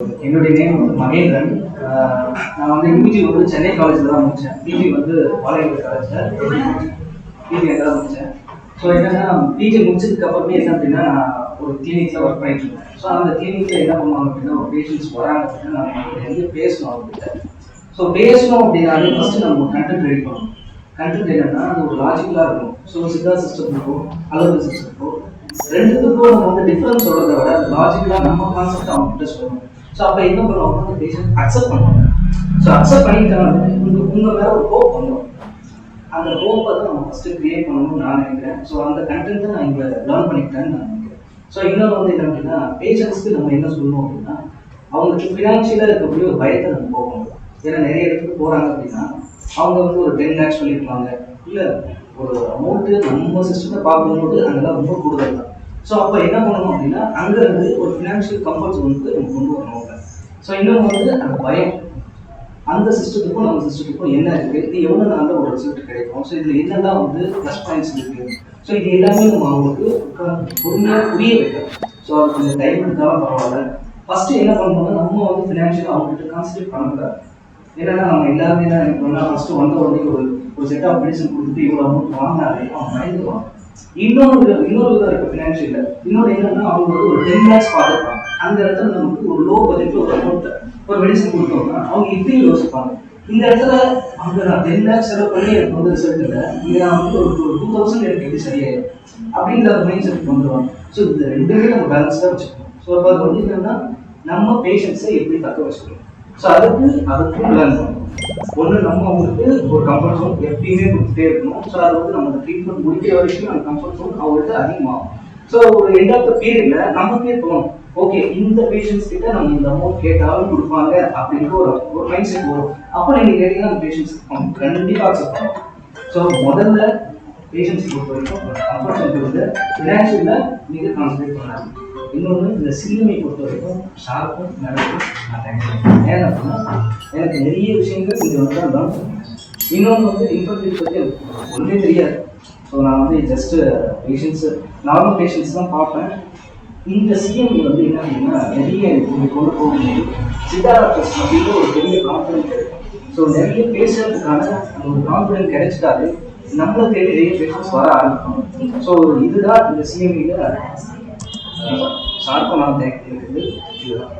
என்னுடைய நேம் வந்து மகேந்திரன். நான் வந்து யூஜி வந்து சென்னை காலேஜில் தான் முடித்தேன். பிஜி வந்து பாளையங்கோட்டை காலேஜில் பிஜி அங்கே தான் முடித்தேன். ஸோ என்னென்னா பிஜி முடிச்சதுக்கு அப்புறமே என்ன அப்படின்னா நான் ஒரு கிளினிக்கில் ஒர்க் பண்ணிட்டு இருந்தேன். ஸோ அந்த கிளினிக்கில் என்ன பண்ணுவாங்க அப்படின்னா ஒரு பேஷண்ட்ஸ் வராங்க அப்படின்னா நம்ம வந்து பேசணும் அவங்ககிட்ட. ஸோ பேசணும் அப்படின்னாலே ஃபஸ்ட்டு நம்ம ஒரு கண்டென்ட் ரெடி பண்ணணும். கண்டென்ட் என்னன்னா அது ஒரு லாஜிக்கலாக இருக்கும். ஸோ சித்தா சிஸ்டத்துக்கும் அலோபதி சிஸ்டத்துக்கும் ரெண்டுத்துக்கும் நம்ம வந்து டிஃப்ரென்ஸ் சொல்கிறத விட லாஜிக்கலாக நம்ம கான்செப்ட் அவங்க கிட்ட சொல்லணும். ஸோ அப்போ என்ன பண்ணுவாங்க, அந்த பேஷண்ட் அக்செப்ட் பண்ணுவாங்க. ஸோ அக்செப்ட் பண்ணிட்டாங்க உங்கள் மேலே ஒரு ஹோப் வந்துடும். அந்த ஹோப்பை தான் நம்ம ஃபஸ்ட்டு க்ரியேட் பண்ணணும்னு நான் நினைக்கிறேன். ஸோ அந்த கண்டென்ட்டை நான் இங்கே லேர்ன் பண்ணிக்கிட்டேன்னு நான் நினைக்கிறேன். ஸோ இன்னொன்று வந்து என்ன அப்படின்னா பேஷண்ட்ஸ்க்கு நம்ம என்ன சொல்லணும் அப்படின்னா அவங்களுக்கு ஃபினான்ஷியலாக இருக்கக்கூடிய ஒரு பயத்தை நம்ம போகணும். ஏன்னா நிறைய இடத்துக்கு போகிறாங்க அப்படின்னா அவங்க வந்து ஒரு 10 lakhs சொல்லியிருப்பாங்க, இல்லை ஒரு அமௌண்ட்டு நம்ம சிஸ்டத்தை பார்க்கும்போது அங்கெல்லாம் ரொம்ப கூடுதல் தான். ஸோ அப்போ என்ன பண்ணணும் அப்படின்னா அங்கேருந்து ஒரு ஃபினான்ஷியல் கம்ஃபர்ட்ஸ் வந்து நம்ம கொண்டு வரணும். ஸோ இன்னொன்று வந்து அந்த பயம், அந்த சிஸ்டத்துக்கும் நம்ம சிஸ்டத்துக்கும் என்ன இருக்குது, இது எவ்வளோ நாளில் ஒரு ரிசல்ட் கிடைக்கும், ஸோ இதில் என்னெல்லாம் வந்து ப்ளஸ் பாயிண்ட்ஸ் இருக்குது, ஸோ இது எல்லாமே நம்ம அவங்களுக்கு பொறுமையாக புரிய வைக்கணும். ஸோ அது கொஞ்சம் டைம் எடுத்தாலும் பரவாயில்ல. ஃபஸ்ட்டு என்ன பண்ணணும்னா நம்ம வந்து ஃபினான்ஷியலாக அவங்ககிட்ட கான்சன்ட்ரேட் பண்ணக்கூடாது. ஏன்னா நம்ம எல்லாருமே என்ன நினைக்கிறோம்னா ஃபஸ்ட்டு வந்த உடனே ஒரு செட் ஆஃப் மெடிசன் கொடுத்துட்டு இவ்வளோ அமௌண்ட் வாங்கினாலே அவன் பயந்துருவான். இன்னொரு இதாக இருக்குது ஃபினான்ஷியலில். இன்னொன்று என்னன்னா அவங்க வந்து ஒரு 10 lakhs பார்த்துருப்பாங்க. அந்த இடத்துல நமக்கு ஒரு லோ பட்ஜெட்டில் ஒரு அமௌண்ட்டு ஒரு மெடிசன் கொடுத்தோம்னா அவங்க இப்படி யோசிப்பாங்க, இந்த இடத்துல அவங்க நான் 10 lakhs செலவு பண்ணி எனக்கு வந்து ரிசல்ட் இல்லை, இங்கே நான் வந்து ஒரு 2000 எனக்கு எப்படி சரியாயிடும் அப்படிங்கிற ஒரு மைண்ட் செட்டுக்கு வந்துடுவாங்க. ஸோ இந்த ரெண்டுமே நம்ம பேலன்ஸ்டாக வச்சுக்கணும். ஸோ அப்போ அது வந்து என்னன்னா நம்ம பேஷண்ட்ஸை எப்படி தக்க வச்சுக்கணும். ஸோ அதுக்கும் லேர்ன் பண்ணணும். ஒன்று நம்ம அவங்களுக்கு ஒரு கம்ஃபர்ட் ஜோன் எப்பயுமே கொடுத்துட்டே இருக்கணும். ஸோ அது வந்து நம்ம ட்ரீட்மெண்ட் முடிக்கிற வரைக்கும் அந்த கம்ஃபர்ட் ஜோன் அவங்களுக்கு அதிகமாகும். ஸோ ஒரு எண்ட் ஆஃப் த பீரியட்ல நமக்கே தோணும், ஓகே இந்த பேஷண்ட்ஸ் கிட்ட நம்ம இந்த அமௌண்ட் கேட்டாலும் கொடுப்பாங்க அப்படின்ற ஒரு மைண்ட் செட் வரும். அப்போ நீங்கள் கேட்டீங்கன்னா அந்த பேஷண்ட்ஸ் கண்டிப்பாக அக்செப்ட் பண்ணுவோம். ஸோ முதல்ல பேஷண்ட்ஸ் பொறுத்த வரைக்கும் கம்ஃபர்ட் ஜோன் வந்து ஃபினான்ஷியலில் நீங்கள் கான்சன்ட்ரேட் பண்ணலாம். இன்னொன்று இந்த சிஎம்ஐ பொறுத்த வரைக்கும் ஷார்ப்பும் நடக்கும் நான் நினைக்கிறேன். ஏன் அப்படின்னா எனக்கு நிறைய விஷயங்கள் இங்கே வந்து தான் லேர்ன் பண்ணுவேன். இன்னொன்று வந்து இன்ஃபர்டிலிட்டி பற்றி ஒன்றுமே தெரியாது. ஸோ நான் வந்து ஜஸ்ட்டு பேஷண்ட்ஸு நார்மல் பேஷண்ட்ஸ் தான் பார்ப்பேன். இந்த சிஎம்ஐ வந்து என்ன அப்படின்னா நிறைய இங்கே கொண்டு போகும்போது சித்தாரா ட்ரஸ்ட் அப்படின்ற ஒரு பெரிய கான்ஃபிடென்ட் கிடைக்கும். ஸோ நிறைய பேசுறதுக்கான அந்த ஒரு கான்ஃபிடென்ட் கிடைச்சிட்டாலே நம்மளை தேடி நிறைய பேஷண்ட்ஸ் வர ஆரம்பிக்கும். ஸோ இதுதான் இந்த சிஎம்ஐயில் ஷார்ப்பாக நான் இருக்குது இதுதான்.